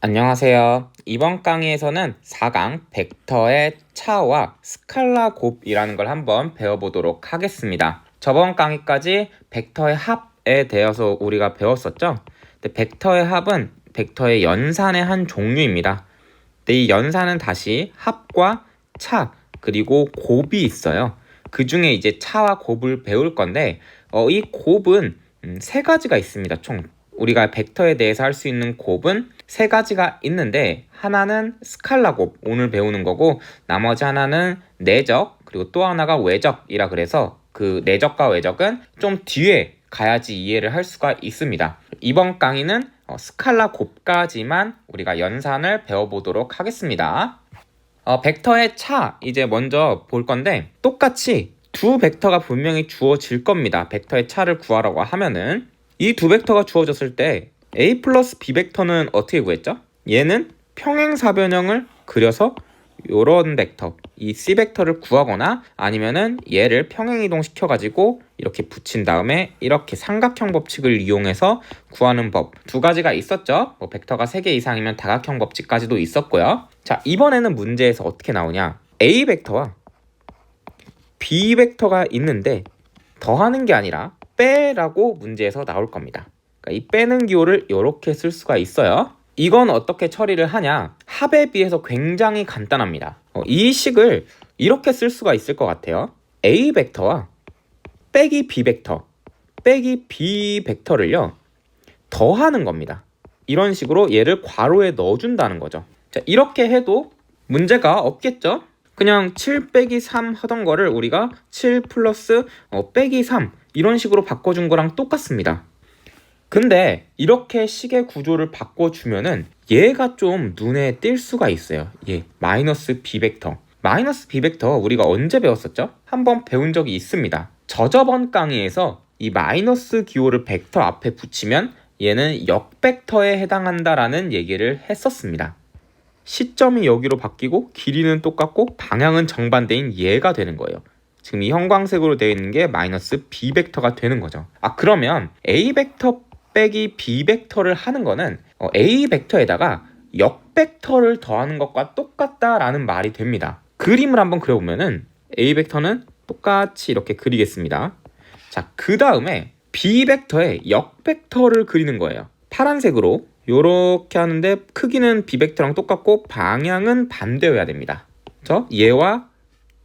안녕하세요. 이번 강의에서는 4강 벡터의 차와 스칼라 곱이라는 걸 한번 배워보도록 하겠습니다. 저번 강의까지 벡터의 합에 대해서 우리가 배웠었죠? 근데 벡터의 합은 벡터의 연산의 한 종류입니다. 근데 이 연산은 다시 합과 차 그리고 곱이 있어요. 그 중에 이제 차와 곱을 배울 건데 이 곱은 세 가지가 있습니다. 총 우리가 벡터에 대해서 할 수 있는 곱은 세 가지가 있는데 하나는 스칼라 곱, 오늘 배우는 거고 나머지 하나는 내적, 그리고 또 하나가 외적이라 그래서 그 내적과 외적은 좀 뒤에 가야지 이해를 할 수가 있습니다. 이번 강의는 스칼라 곱까지만 우리가 연산을 배워보도록 하겠습니다. 벡터의 차 이제 먼저 볼 건데 똑같이 두 벡터가 분명히 주어질 겁니다. 벡터의 차를 구하라고 하면은 이 두 벡터가 주어졌을 때 A 플러스 B 벡터는 어떻게 구했죠? 얘는 평행사변형을 그려서 요런 벡터, 이 C 벡터를 구하거나 아니면은 얘를 평행이동 시켜가지고 이렇게 붙인 다음에 이렇게 삼각형 법칙을 이용해서 구하는 법 두 가지가 있었죠. 벡터가 3개 이상이면 다각형 법칙까지도 있었고요. 자, 이번에는 문제에서 어떻게 나오냐? A 벡터와 B 벡터가 있는데 더하는 게 아니라 빼라고 문제에서 나올 겁니다. 그러니까 이 빼는 기호를 이렇게 쓸 수가 있어요. 이건 어떻게 처리를 하냐? 합에 비해서 굉장히 간단합니다. 이 식을 이렇게 쓸 수가 있을 것 같아요. A 벡터와 빼기 B 벡터, 빼기 B 벡터를요 더하는 겁니다. 이런 식으로 얘를 괄호에 넣어준다는 거죠. 자, 이렇게 해도 문제가 없겠죠? 그냥 7 빼기 3 하던 거를 우리가 7 플러스 빼기 3 이런 식으로 바꿔준 거랑 똑같습니다. 근데 이렇게 식의 구조를 바꿔주면은 얘가 좀 눈에 띌 수가 있어요. 마이너스 B 벡터. 마이너스 B 벡터 우리가 언제 배웠었죠? 한번 배운 적이 있습니다. 저저번 강의에서 이 마이너스 기호를 벡터 앞에 붙이면 얘는 역벡터에 해당한다라는 얘기를 했었습니다. 시점이 여기로 바뀌고 길이는 똑같고 방향은 정반대인 얘가 되는 거예요. 지금 이 형광색으로 되어 있는 게 마이너스 B 벡터가 되는 거죠. 그러면 A 벡터 빼기 B 벡터를 하는 거는 A 벡터에다가 역벡터를 더하는 것과 똑같다라는 말이 됩니다. 그림을 한번 그려보면은 A 벡터는 똑같이 이렇게 그리겠습니다. 자, 그 다음에 B 벡터에 역벡터를 그리는 거예요. 파란색으로 요렇게 하는데 크기는 B 벡터랑 똑같고 방향은 반대여야 됩니다. 그래서 얘와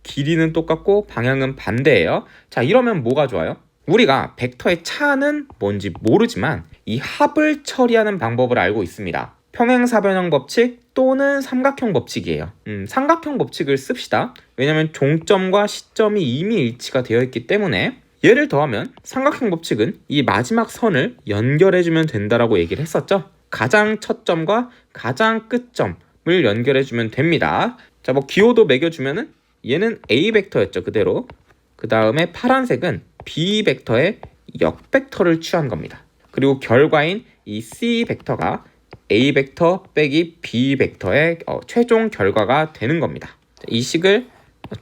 길이는 똑같고 방향은 반대예요. 자, 이러면 뭐가 좋아요? 우리가 벡터의 차는 뭔지 모르지만 이 합을 처리하는 방법을 알고 있습니다. 평행사변형 법칙 또는 삼각형 법칙이에요. 삼각형 법칙을 씁시다. 왜냐면 종점과 시점이 이미 일치가 되어 있기 때문에 얘를 더하면 삼각형 법칙은 이 마지막 선을 연결해주면 된다라고 얘기를 했었죠. 가장 첫 점과 가장 끝점을 연결해주면 됩니다. 자, 기호도 매겨주면은 얘는 A 벡터였죠, 그대로. 그 다음에 파란색은 B 벡터의 역벡터를 취한 겁니다. 그리고 결과인 이 C 벡터가 A 벡터 빼기 B 벡터의 최종 결과가 되는 겁니다. 이 식을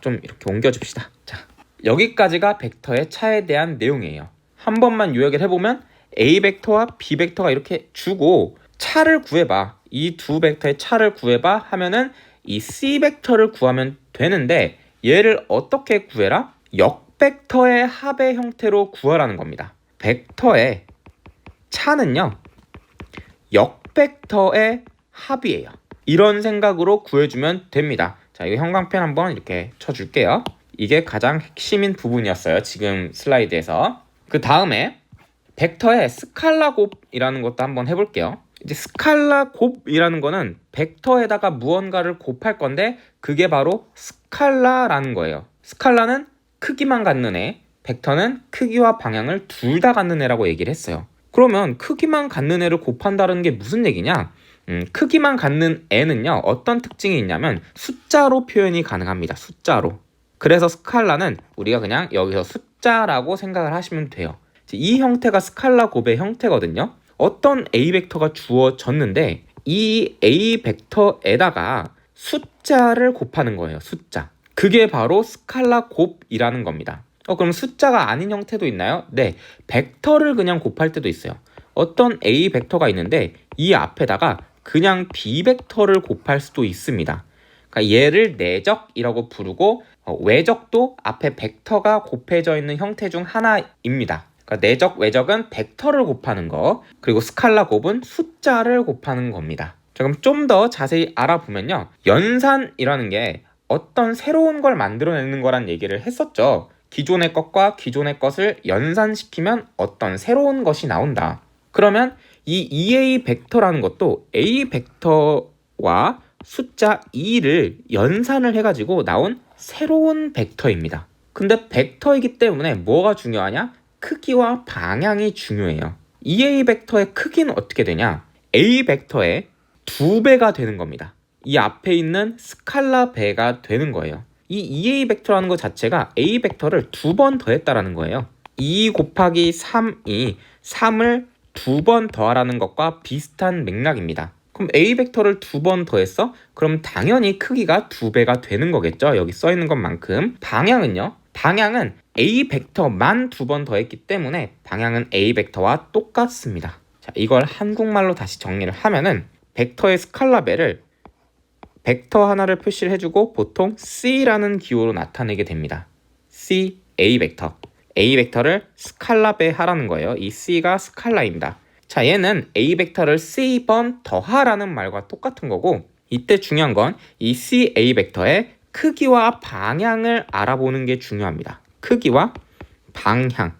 좀 이렇게 옮겨줍시다. 자, 여기까지가 벡터의 차에 대한 내용이에요. 한 번만 요약을 해보면 A 벡터와 B 벡터가 이렇게 주고 차를 구해봐. 이 두 벡터의 차를 구해봐 하면은 이 C 벡터를 구하면 되는데 얘를 어떻게 구해라? 역벡터의 합의 형태로 구하라는 겁니다. 벡터의 차는요 역벡터의 합이에요. 이런 생각으로 구해주면 됩니다. 자, 이거 형광펜 한번 이렇게 쳐줄게요. 이게 가장 핵심인 부분이었어요, 지금 슬라이드에서. 그 다음에 벡터의 스칼라 곱이라는 것도 한번 해볼게요. 이제 스칼라 곱이라는 거는 벡터에다가 무언가를 곱할 건데 그게 바로 스칼라라는 거예요. 스칼라는 크기만 갖는 애, 벡터는 크기와 방향을 둘 다 갖는 애라고 얘기를 했어요. 그러면 크기만 갖는 애를 곱한다는 게 무슨 얘기냐? 크기만 갖는 애는요 어떤 특징이 있냐면 숫자로 표현이 가능합니다. 숫자로. 그래서 스칼라는 우리가 그냥 여기서 숫자라고 생각을 하시면 돼요. 이 형태가 스칼라 곱의 형태거든요. 어떤 A 벡터가 주어졌는데 이 A 벡터에다가 숫자를 곱하는 거예요. 숫자. 그게 바로 스칼라 곱이라는 겁니다. 그럼 숫자가 아닌 형태도 있나요? 네, 벡터를 그냥 곱할 때도 있어요. 어떤 A 벡터가 있는데 이 앞에다가 그냥 비벡터를 곱할 수도 있습니다. 그러니까 얘를 내적이라고 부르고 외적도 앞에 벡터가 곱해져 있는 형태 중 하나입니다. 그러니까 내적, 외적은 벡터를 곱하는 거, 그리고 스칼라 곱은 숫자를 곱하는 겁니다. 자, 그럼 좀 더 자세히 알아보면요, 연산이라는 게 어떤 새로운 걸 만들어내는 거란 얘기를 했었죠. 기존의 것과 기존의 것을 연산시키면 어떤 새로운 것이 나온다. 그러면 이 EA 벡터라는 것도 A 벡터와 숫자 2를 연산을 해가지고 나온 새로운 벡터입니다. 근데 벡터이기 때문에 뭐가 중요하냐? 크기와 방향이 중요해요. EA 벡터의 크기는 어떻게 되냐? A 벡터의 2배가 되는 겁니다. 이 앞에 있는 스칼라 배가 되는 거예요. 이 EA 벡터라는 것 자체가 A 벡터를 2번 더했다라는 거예요. 2 곱하기 3이 3을 2번 더하라는 것과 비슷한 맥락입니다. 그럼 A 벡터를 2번 더했어? 그럼 당연히 크기가 2배가 되는 거겠죠? 여기 써 있는 것만큼. 방향은요? 방향은 A 벡터만 2번 더했기 때문에 방향은 A 벡터와 똑같습니다. 자, 이걸 한국말로 다시 정리를 하면은 벡터의 스칼라배를 벡터 하나를 표시를 해주고 보통 C라는 기호로 나타내게 됩니다. C, A 벡터. A 벡터를 스칼라배 하라는 거예요. 이 C가 스칼라입니다. 자, 얘는 A 벡터를 C번 더하라는 말과 똑같은 거고, 이때 중요한 건 이 C, A 벡터의 크기와 방향을 알아보는 게 중요합니다. 크기와 방향.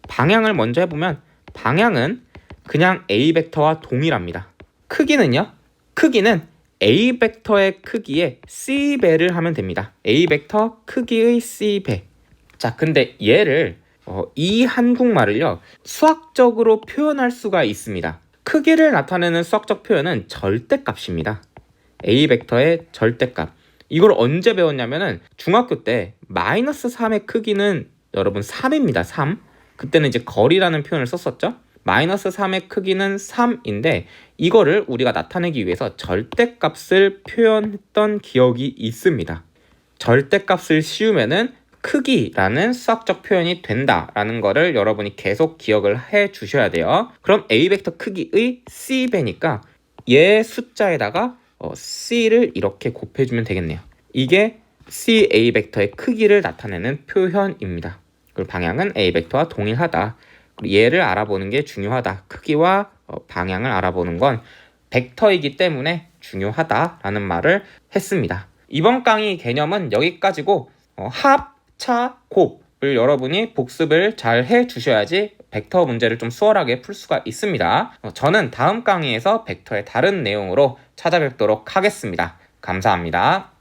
방향을 먼저 해보면 방향은 그냥 A 벡터와 동일합니다. 크기는요? 크기는 A 벡터의 크기에 C배를 하면 됩니다. A 벡터 크기의 C배. 자, 근데 얘를 이 한국말을요, 수학적으로 표현할 수가 있습니다. 크기를 나타내는 수학적 표현은 절대값입니다. A 벡터의 절대값. 이걸 언제 배웠냐면은 중학교 때 마이너스 3의 크기는 여러분 3입니다. 3. 그때는 이제 거리라는 표현을 썼었죠. 마이너스 3의 크기는 3인데 이거를 우리가 나타내기 위해서 절대값을 표현했던 기억이 있습니다. 절대값을 씌우면은 크기라는 수학적 표현이 된다라는 거를 여러분이 계속 기억을 해 주셔야 돼요. 그럼 A 벡터 크기의 C배니까 얘 숫자에다가 C를 이렇게 곱해주면 되겠네요. 이게 C A 벡터의 크기를 나타내는 표현입니다. 그리고 방향은 A 벡터와 동일하다. 얘를 알아보는 게 중요하다. 크기와 방향을 알아보는 건 벡터이기 때문에 중요하다라는 말을 했습니다. 이번 강의 개념은 여기까지고 합, 차, 곱을 여러분이 복습을 잘 해주셔야지 벡터 문제를 좀 수월하게 풀 수가 있습니다. 저는 다음 강의에서 벡터의 다른 내용으로 찾아뵙도록 하겠습니다. 감사합니다.